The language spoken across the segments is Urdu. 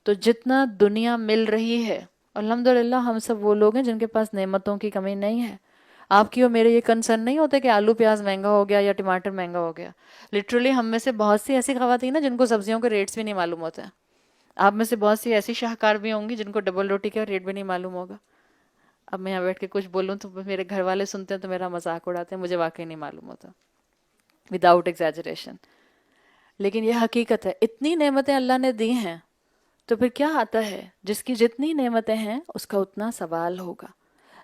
تو جتنا دنیا مل رہی ہے، الحمدللہ ہم سب وہ لوگ ہیں جن کے پاس نعمتوں کی کمی نہیں ہے. آپ کی اور میرے یہ کنسرن نہیں ہوتے کہ آلو پیاز مہنگا ہو گیا یا ٹماٹر مہنگا ہو گیا. لٹرلی ہم میں سے بہت سی ایسی خواتین ہیں جن کو سبزیوں کے ریٹس بھی نہیں معلوم ہوتے ہیں. آپ میں سے بہت سی ایسی شاہکار بھی ہوں گی جن کو ڈبل روٹی کا ریٹ بھی نہیں معلوم ہوگا. اب میں یہاں بیٹھ کے کچھ بولوں تو میرے گھر والے سنتے ہیں تو میرا مذاق اڑاتے ہیں، مجھے واقعی نہیں معلوم ہوتا، وداؤٹ ایگزیجریشن. لیکن یہ حقیقت ہے، اتنی نعمتیں اللہ نے دی ہیں تو پھر کیا آتا ہے، جس کی جتنی نعمتیں ہیں اس کا اتنا سوال ہوگا.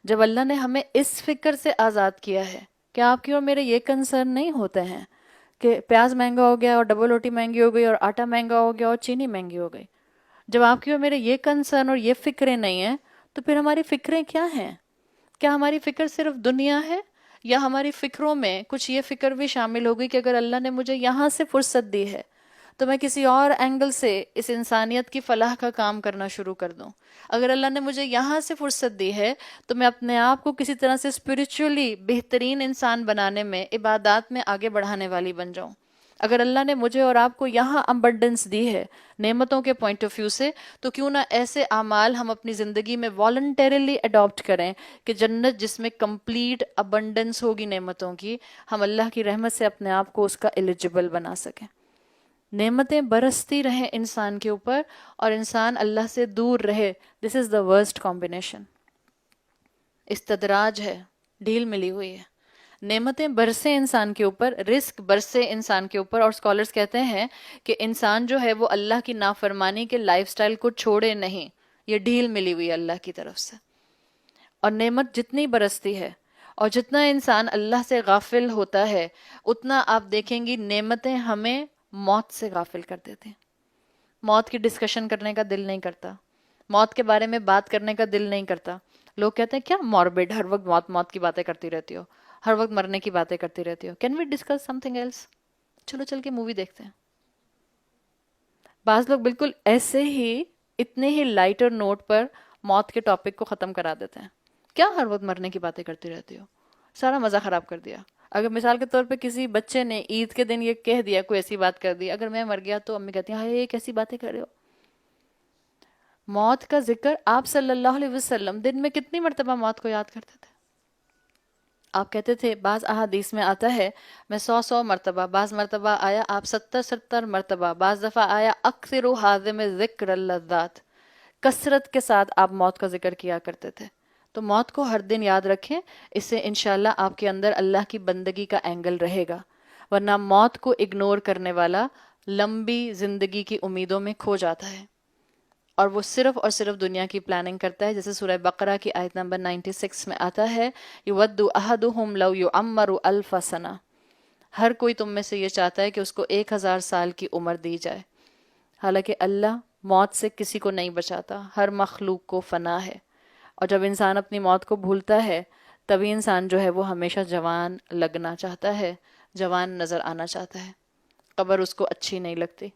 جب اللہ نے ہمیں اس فکر سے آزاد کیا ہے کہ آپ کی اور میرے یہ کنسرن نہیں ہوتے ہیں کہ پیاز مہنگا ہو گیا اور ڈبل روٹی مہنگی ہو گئی اور آٹا مہنگا ہو گیا اور چینی مہنگی ہو گئی. جب آپ کی اور میرے یہ کنسرن اور یہ فکریں نہیں ہیں تو پھر ہماری فکریں کیا ہیں؟ کیا ہماری فکر صرف دنیا ہے، یا ہماری فکروں میں کچھ یہ فکر بھی شامل ہوگی کہ اگر اللہ نے مجھے یہاں سے فرصت دی ہے تو میں کسی اور اینگل سے اس انسانیت کی فلاح کا کام کرنا شروع کر دوں. اگر اللہ نے مجھے یہاں سے فرصت دی ہے تو میں اپنے آپ کو کسی طرح سے اسپرچولی بہترین انسان بنانے میں، عبادات میں آگے بڑھانے والی بن جاؤں. اگر اللہ نے مجھے اور آپ کو یہاں ابنڈنس دی ہے نعمتوں کے پوائنٹ آف ویو سے، تو کیوں نہ ایسے اعمال ہم اپنی زندگی میں والنٹیرلی اڈاپٹ کریں کہ جنت جس میں کمپلیٹ ابنڈنس ہوگی نعمتوں کی، ہم اللہ کی رحمت سے اپنے آپ کو اس کا ایلیجبل بنا سکیں. نعمتیں برستی رہیں انسان کے اوپر اور انسان اللہ سے دور رہے. دس از دا ورسٹ کمبینیشن. استدراج ہے، ڈھیل ملی ہوئی ہے. نعمتیں برسے انسان کے اوپر، رزق برسے انسان کے اوپر، اور اسکالرز کہتے ہیں کہ انسان جو ہے وہ اللہ کی نافرمانی کے لائف سٹائل کو چھوڑے نہیں. یہ ڈھیل ملی ہوئی ہے اللہ کی طرف سے. اور نعمت جتنی برستی ہے اور جتنا انسان اللہ سے غافل ہوتا ہے، اتنا آپ دیکھیں گی نعمتیں ہمیں موت سے غافل کر دیتے ہیں. موت کی ڈسکشن کرنے کا دل نہیں کرتا، موت کے بارے میں بات کرنے کا دل نہیں کرتا. لوگ کہتے ہیں کیا موربڈ، ہر وقت موت موت کی باتیں کرتی رہتی ہو، ہر وقت مرنے کی باتیں کرتی رہتی ہو. Can we discuss something else? چلو چل کے مووی دیکھتے ہیں. بعض لوگ بالکل ایسے ہی اتنے ہی لائٹر نوٹ پر موت کے ٹاپک کو ختم کرا دیتے ہیں. کیا ہر وقت مرنے کی باتیں کرتی رہتی ہو؟ سارا مزہ خراب کر دیا. اگر مثال کے طور پہ کسی بچے نے عید کے دن یہ کہہ دیا، کوئی ایسی بات کر دی، اگر میں مر گیا تو امی کہتی ہیں ہائے یہ کیسی باتیں کر رہے ہو. موت کا ذکر آپ صلی اللہ علیہ وسلم دن میں کتنی مرتبہ موت کو یاد کرتے تھے؟ آپ کہتے تھے، بعض احادیث میں آتا ہے میں 100 مرتبہ، بعض مرتبہ آیا آپ 70 مرتبہ، بعض دفعہ آیا اکثر حازم ذکر اللذات، کثرت کے ساتھ آپ موت کا ذکر کیا کرتے تھے. تو موت کو ہر دن یاد رکھیں، اس سے انشاءاللہ آپ کے اندر اللہ کی بندگی کا اینگل رہے گا. ورنہ موت کو اگنور کرنے والا لمبی زندگی کی امیدوں میں کھو جاتا ہے، اور وہ صرف اور صرف دنیا کی پلاننگ کرتا ہے. جیسے سورہ بقرہ کی آیت نمبر 96 میں آتا ہے، یود احدہم لو یعمر الف سنہ، ہر کوئی تم میں سے یہ چاہتا ہے کہ اس کو 1000 سال کی عمر دی جائے. حالانکہ اللہ موت سے کسی کو نہیں بچاتا، ہر مخلوق کو فنا ہے. اور جب انسان اپنی موت کو بھولتا ہے تبھی انسان جو ہے وہ ہمیشہ جوان لگنا چاہتا ہے، جوان نظر آنا چاہتا ہے. قبر اس کو اچھی نہیں لگتی.